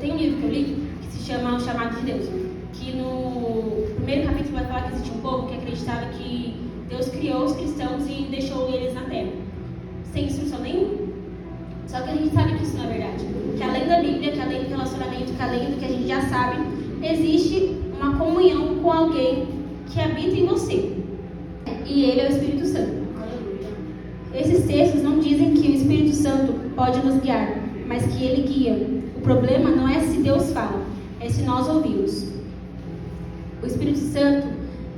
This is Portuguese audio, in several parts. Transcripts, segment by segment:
Tem um livro que eu li que se chama O Chamado de Deus, que no primeiro capítulo vai falar que existia um povo que acreditava que Deus criou os cristãos e deixou eles na terra, sem instrução nenhuma. Só que a gente sabe que isso não é verdade. Que além da Bíblia, que além do relacionamento, que além do que a gente já sabe, existe uma comunhão com alguém que habita em você. E ele é o Espírito Santo. Esses textos não dizem que o Espírito Santo pode nos guiar, mas que ele guia. O problema não é se Deus fala, é se nós ouvimos. O Espírito Santo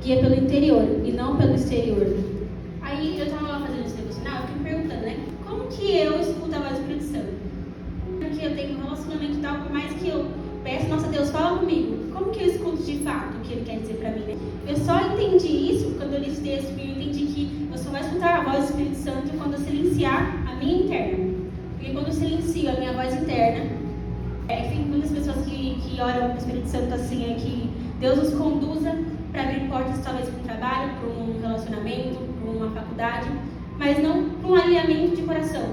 guia pelo interior e não pelo exterior. Aí eu estava lá fazendo esse devocional, eu fiquei me perguntando, né? Como que eu escuto a voz do Espírito Santo? Porque eu tenho um relacionamento e tal, por mais que eu peço, nossa, Deus, fala comigo. Como que eu escuto de fato o que Ele quer dizer pra mim, né? Eu só entendi isso quando eu li esse texto, e eu entendi que eu só vou escutar a voz do Espírito Santo quando eu silenciar a minha interna. Porque quando eu silencio a minha voz interna, enfim, muitas pessoas que oram pro Espírito Santo assim, é que Deus nos conduza para abrir portas, talvez para um trabalho, para um relacionamento, para uma faculdade, mas não para um alinhamento de coração.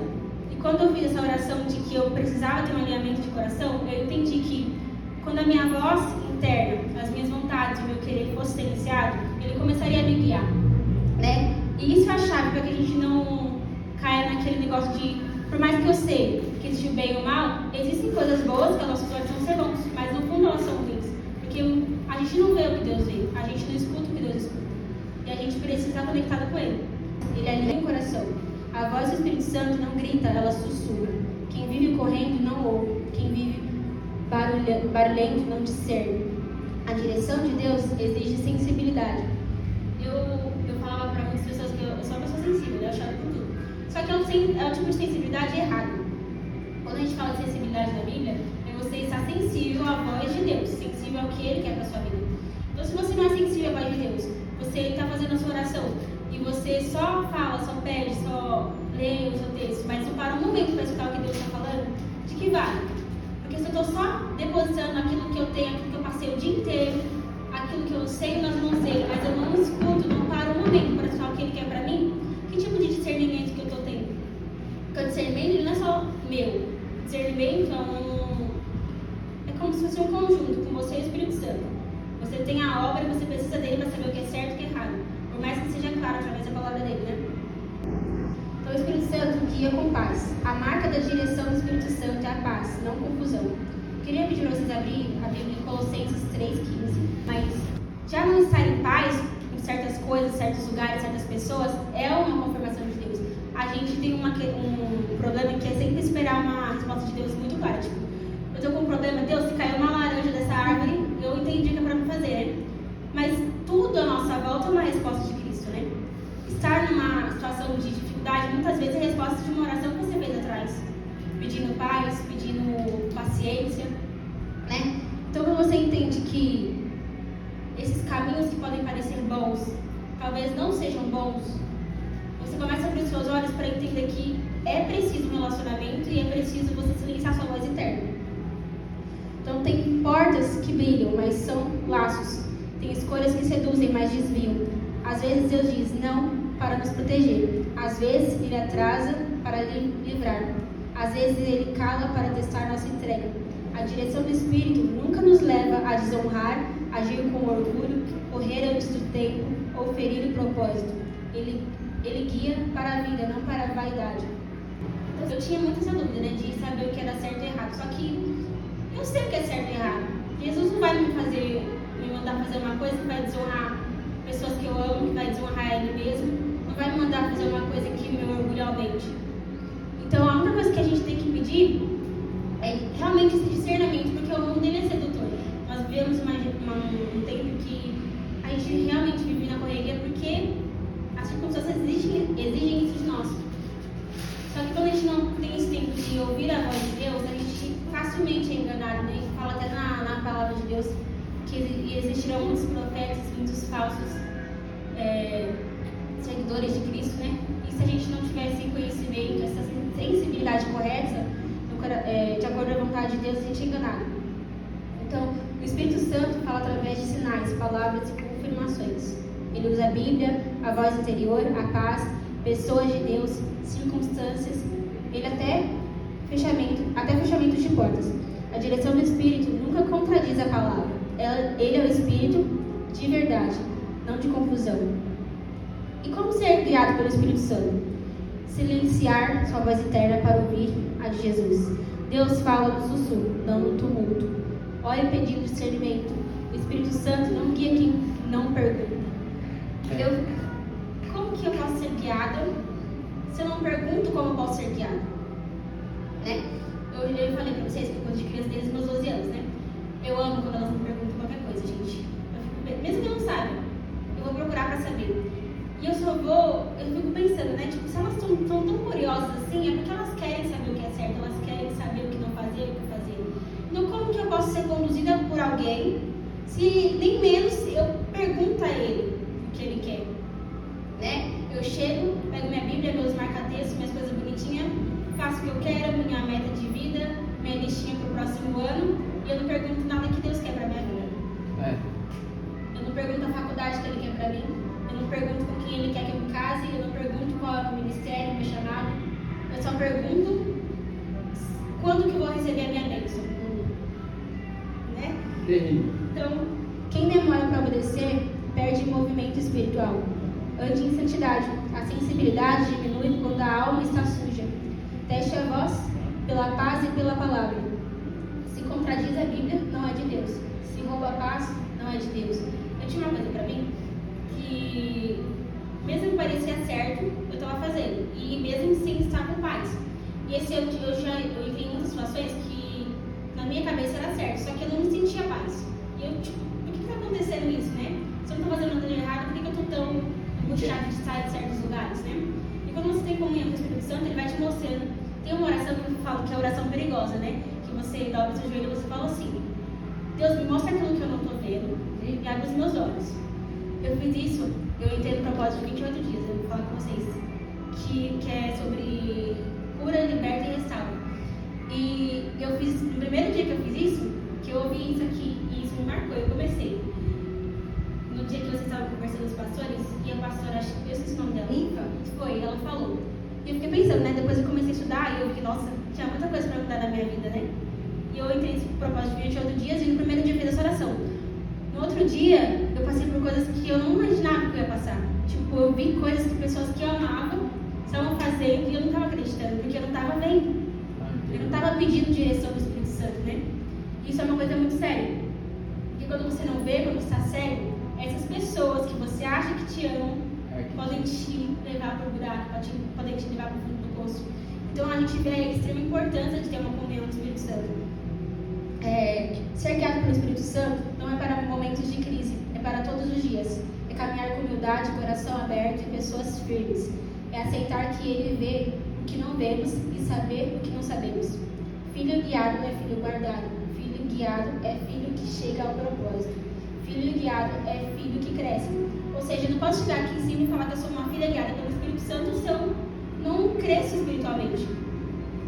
E quando eu fiz essa oração de que eu precisava ter um alinhamento de coração, eu entendi que quando a minha voz interna, as minhas vontades, o meu querer fosse silenciado, ele começaria a me guiar, né? E isso é a chave para que a gente não caia naquele negócio de, por mais que eu sei que existe o bem e o mal, existem coisas boas que aos nossos olhos vão ser bons, mas no fundo elas são ruins, porque a gente não vê o que Deus vê, a gente não escuta o que Deus escuta, e a gente precisa estar conectado com Ele. Ele alinha o coração. A voz do Espírito Santo não grita, ela sussurra. Quem vive correndo não ouve, quem vive barulhento não discerne. A direção de Deus exige sensibilidade. Eu falava para muitas pessoas que eu sou uma pessoa sensível, eu choro por tudo. Só que é o tipo de sensibilidade errado. Quando a gente fala de sensibilidade na Bíblia, é você estar sensível à voz de Deus, sensível ao que Ele quer para sua vida. Então, se você não é sensível à voz de Deus, você está fazendo a sua oração e você só fala, só pede, só lê o seu texto, mas não para um momento para escutar o que Deus está falando, de que vale? Porque se eu estou só depositando aquilo que eu tenho, aquilo que eu passei o dia inteiro, aquilo que eu sei, mas não sei, mas eu não escuto, não paro um momento para escutar o que Ele quer para mim, que tipo de discernimento que eu estou tendo? Porque o discernimento ele não é só meu. Discernimento é como se fosse um conjunto com você e o Espírito Santo. Você tem a obra e você precisa dele para saber o que é certo e o que é errado. Por mais que seja claro através da palavra dele, né? Então o Espírito Santo guia com paz. A marca da direção do Espírito Santo é a paz, não confusão. Queria pedir para vocês abrirem a Bíblia em Colossenses 3,15. Mas já não estar em paz com certas coisas, certos lugares, certas pessoas, é uma confirmação de Deus. A gente tem um problema que é sempre esperar uma resposta de Deus muito clara. Tipo, eu estou com um problema, Deus, se caiu uma laranja dessa árvore, eu entendi que é para me fazer, né? Mas tudo à nossa volta é uma resposta de Cristo, né? Estar numa situação de dificuldade, muitas vezes é a resposta de uma oração que você fez atrás. Pedindo paz, pedindo paciência, né? Então, quando você entende que esses caminhos que podem parecer bons, talvez não sejam bons, você começa a abrir os seus olhos para entender que é preciso um relacionamento e é preciso você silenciar sua voz interna. Então, tem portas que brilham, mas são laços. Tem escolhas que seduzem, mas desviam. Às vezes Deus diz não para nos proteger. Às vezes Ele atrasa para livrar. Às vezes Ele cala para testar nossa entrega. A direção do Espírito nunca nos leva a desonrar, agir com orgulho, correr antes do tempo ou ferir o propósito. Ele guia para a vida, não para a vaidade. Eu tinha muita essa dúvida, né, de saber o que era certo e errado. Só que eu sei o que é certo e errado. Jesus não vai me mandar fazer uma coisa que vai desonrar pessoas que eu amo, que vai desonrar Ele mesmo. Não vai me mandar fazer uma coisa que meu orgulho aumente. Então, a única coisa que a gente tem que pedir é realmente esse discernimento, porque o mundo dele é sedutor. Nós vivemos um tempo que a gente realmente vive na correria porque as circunstâncias exigem isso de nós. Só que quando a gente não tem esse tempo de ouvir a voz de Deus, a gente facilmente é enganado, né? Fala até na palavra de Deus que existirão muitos profetas, muitos falsos seguidores de Cristo, né? E se a gente não tiver esse conhecimento, essa sensibilidade correta, de acordo com a vontade de Deus, a gente é enganado. Então, o Espírito Santo fala através de sinais, palavras e confirmações. Ele usa a Bíblia, a voz interior, a paz, pessoas de Deus, circunstâncias, ele até fechamentos de portas. A direção do Espírito nunca contradiz a palavra. Ele é o Espírito de verdade, não de confusão. E como ser guiado pelo Espírito Santo? Silenciar sua voz interna para ouvir a de Jesus. Deus fala no sussurro, não no tumulto. Ore pedindo discernimento. O Espírito Santo não guia quem não pergunta. Como que eu posso ser guiada se eu não pergunto como eu posso ser guiada? Né? Eu falei pra vocês que eu gosto de criança desde os meus 12 anos, né? Eu amo quando elas me perguntam qualquer coisa, gente. Mesmo que eu não saiba, eu vou procurar pra saber. E eu fico pensando, né? Tipo, se elas estão tão curiosas assim, é porque elas querem saber o que é certo, elas querem saber o que não fazer, o que fazer. Então, como que eu posso ser conduzida por alguém se nem menos eu pergunto a ele o que ele quer? Né? Eu chego, pego minha Bíblia, meus marca-textos, minhas coisas bonitinhas, faço o que eu quero, minha meta de vida, minha listinha pro próximo ano, e eu não pergunto nada que Deus quer pra minha vida. Eu não pergunto a faculdade que Ele quer pra mim, eu não pergunto com quem Ele quer que eu me case, eu não pergunto qual é o ministério, o meu chamado, eu só pergunto quando que eu vou receber a minha bênção. Né? Então, quem demora para obedecer, perde movimento espiritual. Ande em santidade. A sensibilidade diminui quando a alma está suja. Teste a voz pela paz e pela palavra. Se contradiz a Bíblia, não é de Deus. Se rouba a paz, não é de Deus. Eu tinha uma coisa pra mim que, mesmo que parecia certo, eu estava fazendo. E mesmo sem estar com paz. E esse ano eu vivi em muitas situações que na minha cabeça era certo, só que eu não me sentia paz. E eu, tipo, por que está acontecendo isso, né? Se eu não estou fazendo nada de errado, por que eu estou tão angustiada de estar em certos lugares, né? E quando você tem comunhão com o Espírito Santo, ele vai te mostrando. Tem uma oração que eu falo que é a oração perigosa, né? Que você dobra o seu joelho e você fala assim: Deus, me mostra aquilo que eu não estou vendo e abre os meus olhos. Eu fiz isso, eu entrei no propósito de 28 dias, eu vou falar com vocês, que é sobre cura, liberta e restaura. E eu fiz, no primeiro dia que eu fiz isso, que eu ouvi isso aqui, e isso me marcou, eu comecei. No dia que vocês estavam conversando com os pastores, e a pastora, acho que eu esqueci o nome dela, ela falou. E eu fiquei pensando, né, depois eu comecei a estudar, e eu vi, nossa, tinha muita coisa pra mudar na minha vida, né? E eu entrei nesse propósito de 28 dias, e no primeiro dia eu fiz essa oração. No outro dia, eu passei por coisas que eu não imaginava que eu ia passar. Tipo, eu vi coisas que pessoas que eu amava estavam fazendo, e eu não estava acreditando, porque eu não estava vendo. Eu não estava pedindo direção do Espírito Santo, né? Isso é uma coisa muito séria. Porque quando você não vê, quando está cego, essas pessoas que você acha que te amam podem te levar para o buraco, podem te levar para o fundo do poço. Então a gente vê a extrema importância de ter uma comunhão do Espírito Santo. Ser guiado pelo Espírito Santo não é para momentos de crise, é para todos os dias. É caminhar com humildade, coração aberto e pessoas firmes. É aceitar que Ele vê o que não vemos e saber o que não sabemos. Filho guiado é filho guardado. Filho guiado é filho que chega ao propósito. Filho guiado é filho que cresce. Ou seja, eu não posso chegar aqui em cima e falar que eu sou uma filha guiada pelo Espírito Santo se eu não cresço espiritualmente,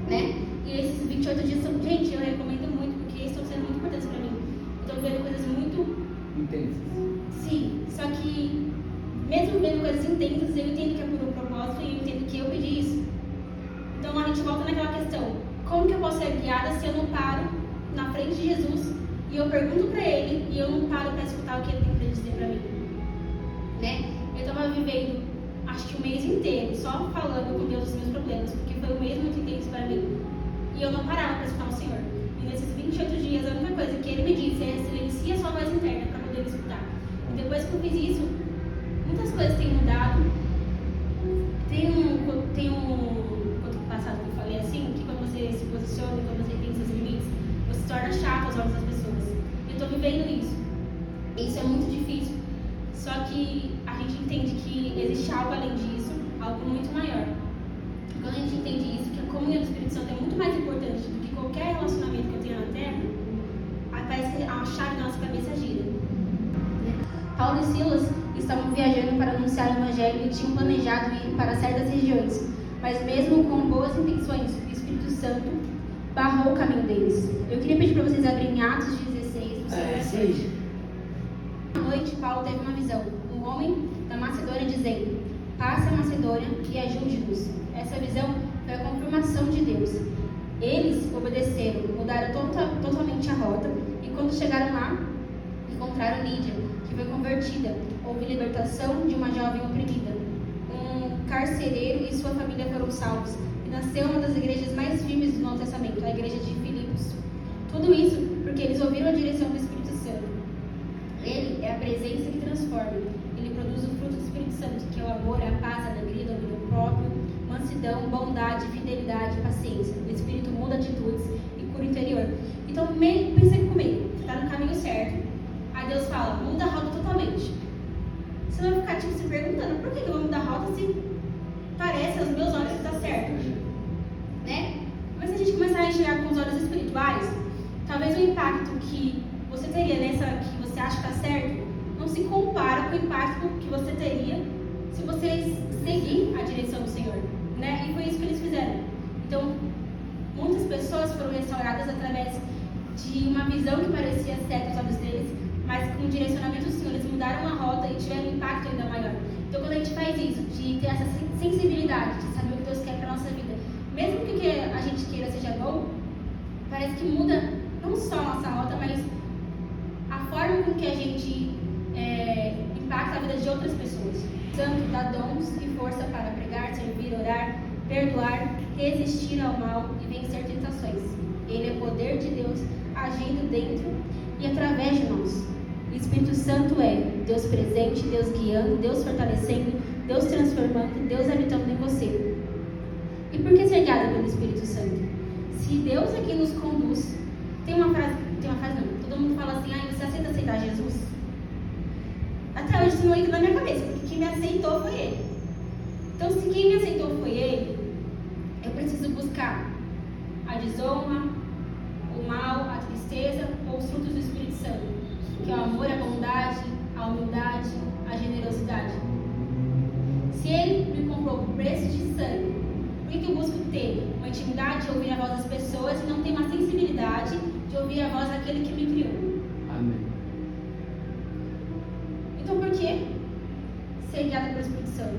né? E esses 28 dias são, gente, eu recomendo muito, porque estão sendo muito importantes pra mim. Estou vendo coisas muito intensas. Sim, só que mesmo vendo coisas intensas, eu entendo que é por um propósito e eu entendo que eu pedi isso. Então a gente volta naquela questão: como que eu posso ser guiada se eu não paro na frente de Jesus e eu pergunto pra Ele e eu não paro pra escutar o que Ele tem pra dizer pra mim, né? Eu tava vivendo, acho que um mês inteiro, só falando com Deus dos meus problemas, porque foi um mês muito intenso pra mim. E eu não parava pra escutar o Senhor. E nesses 28 dias, a única coisa que Ele me disse é: silencia a sua voz interna pra poder me escutar. E depois que eu fiz isso, muitas coisas têm mudado. Tem um conto passado que eu falei assim, que quando você se posiciona, quando você tem seus limites, você se torna chato aos olhos das pessoas. Eu estou vivendo isso. Isso é muito difícil. Só que a gente entende que existe algo além disso, algo muito maior. E quando a gente entende isso, que a comunhão do Espírito Santo é muito mais importante do que qualquer relacionamento que eu tenha na Terra, aí parece que a chave da nossa cabeça gira. Paulo e Silas estavam viajando para anunciar o Evangelho e tinham planejado ir para certas regiões, mas mesmo com boas intenções, o Espírito Santo barrou o caminho deles. Eu queria pedir para vocês abrirem Atos 16. À noite, Paulo teve uma visão. Um homem da Macedônia dizendo: passe a Macedônia e ajude-nos. Essa visão foi a confirmação de Deus. Eles obedeceram, mudaram totalmente a rota, e quando chegaram lá, encontraram Lídia, que foi convertida. Houve libertação de uma jovem oprimida. Um carcereiro e sua família foram salvos, e nasceu uma das igrejas mais firmes do Novo Testamento, a igreja de Filipos. Tudo isso porque eles ouviram a direção do Espírito Santo. Ele é a presença que transforma. Ele produz o fruto do Espírito Santo, que é o amor, a paz, a alegria, o domínio próprio, mansidão, bondade, fidelidade, paciência. O Espírito muda atitudes e cura o interior. Então, pensa comigo, você está no caminho certo. Aí Deus fala, muda a rota totalmente. Você vai ficar se perguntando, por que eu vou mudar a rota se parece aos meus olhos que está certo? Né? Mas se a gente começar a enxergar com os olhos espirituais, talvez o impacto que você teria nessa que você acha que está certo não se compara com o impacto que você teria se você seguir a direção do Senhor, né? E foi isso que eles fizeram. Então, muitas pessoas foram restauradas através de uma visão que parecia cega aos olhos deles, mas com o direcionamento do Senhor, eles mudaram a rota e tiveram um impacto ainda maior. Então, quando a gente faz isso, de ter essa sensibilidade, de saber o que Deus quer para a nossa vida, mesmo que o que a gente queira seja bom, parece que muda não só a nossa rota, mas a forma com que a gente impacta a vida de outras pessoas. O Santo dá dons e força para pregar, servir, orar, perdoar, resistir ao mal e vencer tentações. Ele é poder de Deus agindo dentro e através de nós. O Espírito Santo é Deus presente, Deus guiando, Deus fortalecendo, Deus transformando, Deus habitando em você. E por que ser guiado pelo Espírito Santo? Se Deus aqui nos conduz, tem uma frase não, todo mundo fala assim, você aceita aceitar Jesus? Até hoje isso não entra na minha cabeça, porque quem me aceitou foi Ele. Então, se quem me aceitou foi Ele, eu preciso buscar a desonra, o mal, a tristeza ou os frutos do Espírito Santo, que é o amor, a bondade, a humildade, a generosidade. Se Ele me comprou por preço de sangue, por que eu busco ter uma intimidade de ouvir a voz das pessoas e não ter uma sensibilidade de ouvir a voz daquele que me criou? Amém. Então, por que ser guiado pelo Espírito Santo?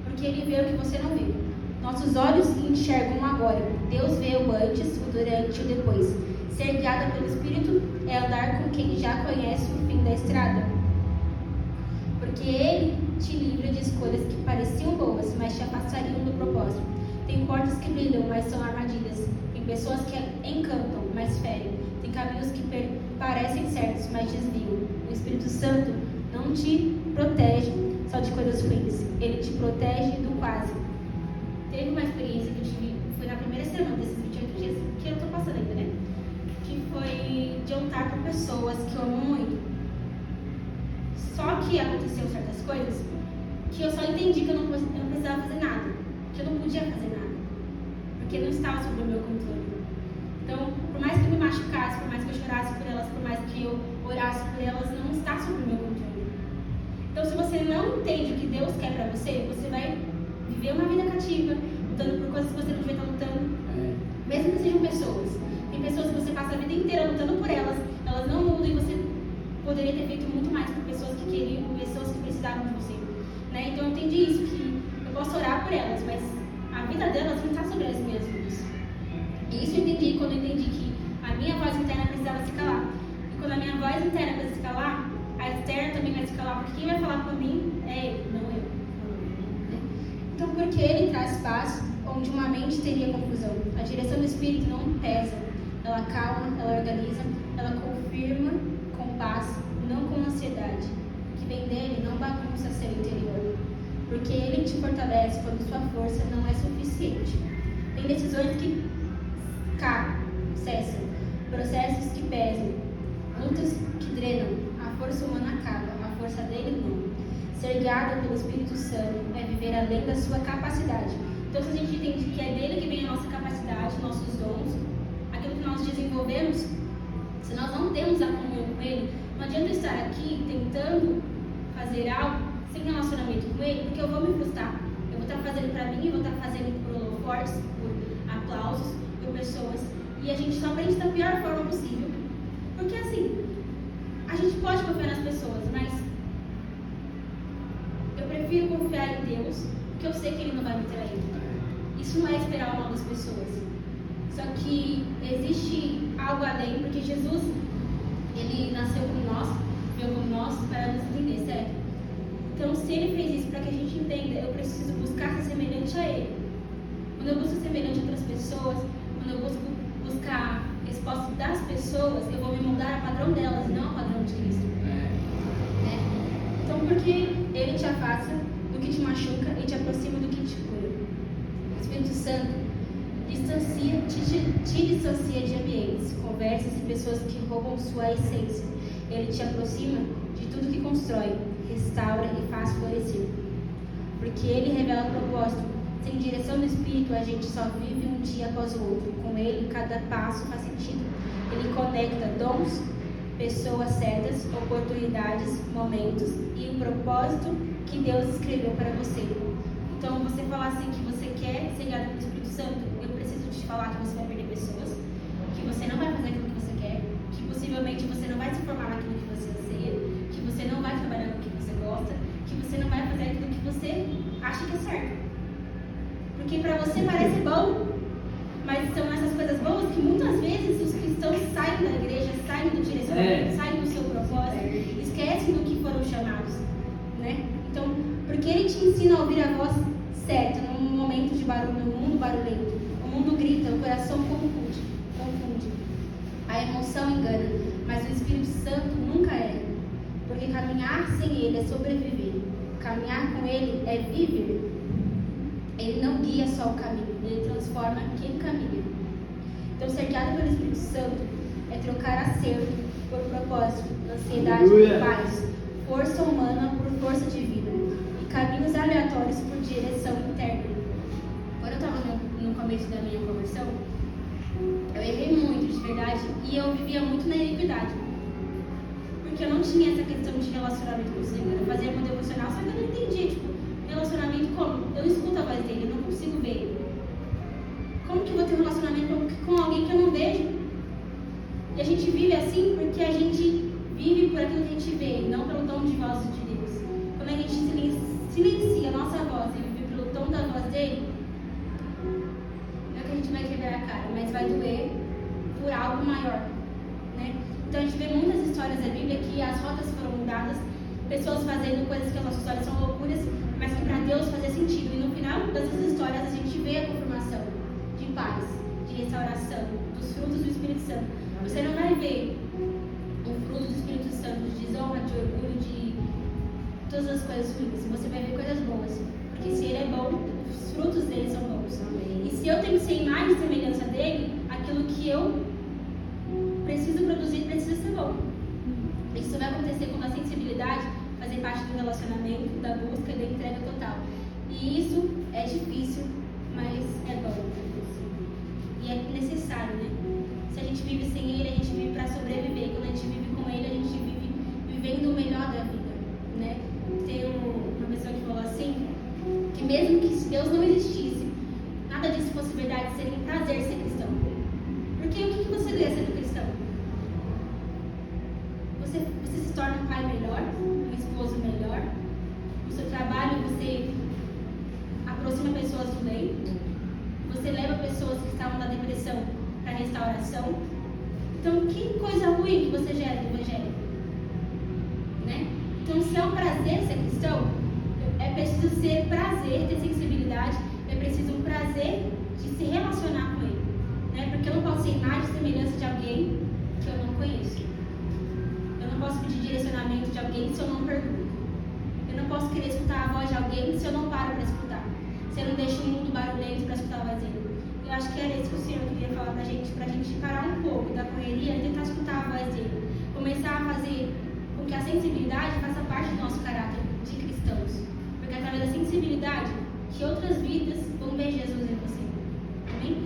Porque Ele vê o que você não vê. Nossos olhos enxergam agora. Deus vê o antes, o durante e o depois. Ser guiado pelo Espírito é andar com quem já conhece o fim da estrada. Porque Ele te livra de escolhas que pareciam boas, mas te afastariam do propósito. Tem portas que brilham, mas são armadilhas. Tem pessoas que encantam, mas ferem. Tem caminhos que parecem certos, mas desviam. O Espírito Santo não te protege só de coisas ruins. Ele te protege do quase. Teve uma experiência que eu tive, foi na primeira semana desses 28 dias, que eu estou passando ainda, né? Que foi de eu estar com pessoas que eu amo muito. Só que aconteceu certas coisas que eu só entendi que eu não precisava fazer nada. Que eu não podia fazer nada. Porque não estava sob o meu controle. Então, por mais que eu me machucasse, por mais que eu chorasse por elas, por mais que eu orasse por elas, não está sob o meu controle. Então, se você não entende o que Deus quer para você, você vai viver uma vida cativa, lutando por coisas que você não devia estar lutando, mesmo que sejam pessoas. Tem pessoas que você passa a vida inteira lutando por elas, elas não mudam e você poderia ter feito muito mais por pessoas que queriam, por pessoas que precisavam de você. Né? Então eu entendi isso, que eu posso orar por elas, mas a vida delas não está sobre as minhas vidas. E isso eu entendi quando eu entendi que a minha voz interna precisava se calar. E quando a minha voz interna precisa se calar, a externa também vai se calar, porque quem vai falar por mim é Ele, não eu. Então, porque Ele traz paz onde uma mente teria confusão. A direção do Espírito não pesa, ela calma, ela organiza, ela confirma com paz, não com ansiedade. O que vem dele não bagunça seu interior, porque Ele te fortalece quando sua força não é suficiente. Tem decisões que cessam, processos que pesam, lutas que drenam. A força humana acaba, a força dele não. Ser guiado pelo Espírito Santo é viver além da sua capacidade. Então, se a gente entende que é dele que vem a nossa capacidade, nossos dons, aquilo que nós desenvolvemos, se nós não temos a comunhão com Ele, não adianta eu estar aqui tentando fazer algo sem relacionamento com Ele, porque eu vou me frustrar. Eu vou estar fazendo para mim, eu vou estar fazendo por holofotes, por aplausos, por pessoas, e a gente só aprende da pior forma possível. Porque assim, a gente pode confiar nas pessoas, mas eu prefiro confiar em Deus, porque eu sei que Ele não vai me trair. Isso não é esperar o mal das pessoas. Só que existe algo além, porque Jesus, ele nasceu como nós, veio como nós, para nos entender, certo? Então, se ele fez isso para que a gente entenda, eu preciso buscar ser semelhante a ele. Quando eu busco ser semelhante a outras pessoas, quando eu busco buscar respostas das pessoas, eu vou me mudar a padrão delas e não a padrão de Cristo. Né? Então, porque ele te afasta do que te machuca e te aproxima do que te cura. O Espírito Santo te distancia de ambientes, conversas e pessoas que roubam sua essência. Ele te aproxima de tudo que constrói, restaura e faz florescer. Porque ele revela o propósito. Sem direção do Espírito, a gente só vive um dia após o outro. Com ele, cada passo faz sentido. Ele conecta dons, pessoas certas, oportunidades, momentos e o propósito que Deus escreveu para você. Então, você falar assim que você quer ser guiado pelo Espírito Santo, eu preciso te falar que você vai perder pessoas, que você não vai fazer aquilo que você quer, que possivelmente você não vai se formar naquilo que você anseia, que você não vai trabalhar com o que você gosta, que você não vai fazer aquilo que você acha que é certo. Porque para você parece bom, mas são essas coisas boas que muitas vezes os cristãos saem da igreja, saem do direcionamento, saem do seu propósito, esquecem do que foram chamados, né? Então, porque ele te ensina a ouvir a voz certa num momento de barulho, num mundo barulhento. O mundo grita, o coração confunde. A emoção engana, mas o Espírito Santo nunca é. Porque caminhar sem ele é sobreviver. Caminhar com ele é viver. Ele não guia só o caminho, ele transforma quem caminha. Então, ser guiado pelo Espírito Santo é trocar acerto por propósito, ansiedade por paz, força humana por força divina e caminhos aleatórios por direção interna. Quando eu estava no começo da minha conversão, eu errei muito, de verdade, e eu vivia muito na iniquidade. Porque eu não tinha essa questão de relacionamento com o Senhor. Eu fazia meu devocional, só que eu não entendia, relacionamento como? Eu escuto a voz dele, eu não consigo ver ele. Como que eu vou ter um relacionamento com alguém que eu não vejo? E a gente vive assim porque a gente vive por aquilo que a gente vê, não pelo tom de voz de Deus. Quando a gente silencia a nossa voz e vive pelo tom da voz dele, não é que a gente vai quebrar a cara, mas vai doer por algo maior, né? Então a gente vê muitas histórias da Bíblia que as rotas foram mudadas, pessoas fazendo coisas que as nossas histórias são loucuras, mas que para Deus fazia sentido. E no final dessas histórias a gente vê a confirmação de paz, de restauração, dos frutos do Espírito Santo. Você não vai ver um fruto do Espírito Santo de desonra, de orgulho, de todas as coisas ruins. Você vai ver coisas boas. Porque se ele é bom, os frutos dele são bons. E se eu tenho que ser imagem e semelhança dele, aquilo que eu preciso produzir precisa ser bom. Isso vai acontecer quando a sensibilidade fazer parte do relacionamento, da busca e da entrega total. E isso é difícil, mas é bom. E é necessário, né? Se a gente vive sem ele, a gente vive para sobreviver. Quando a gente vive com ele, a gente vive vivendo o melhor da vida, né? Tem uma pessoa que falou assim, que mesmo que se Deus não existisse, nada disso fosse verdade, seria um prazer ser cristão. Porque o que você ganha sendo cristão? Você se torna um pai melhor, um esposo melhor. No seu trabalho você aproxima pessoas do bem. Você leva pessoas que estavam na depressão para a restauração. Então, que coisa ruim que você gera no Evangelho, né? Então, se é um prazer ser cristão, é preciso ser prazer, ter sensibilidade. É preciso um prazer de se relacionar com ele, né? Porque eu não posso ser imagem e semelhança de alguém que eu não conheço. Eu não posso pedir direcionamento de alguém se eu não pergunto. Eu não posso querer escutar a voz de alguém se eu não paro para escutar. Se eu não deixo o mundo barulhento para escutar a voz dele. Eu acho que era isso que o Senhor queria falar pra gente parar um pouco da correria e tentar escutar a voz dele. Começar a fazer com que a sensibilidade faça parte do nosso caráter de cristãos. Porque através da sensibilidade que outras vidas vão ver Jesus em você. Amém?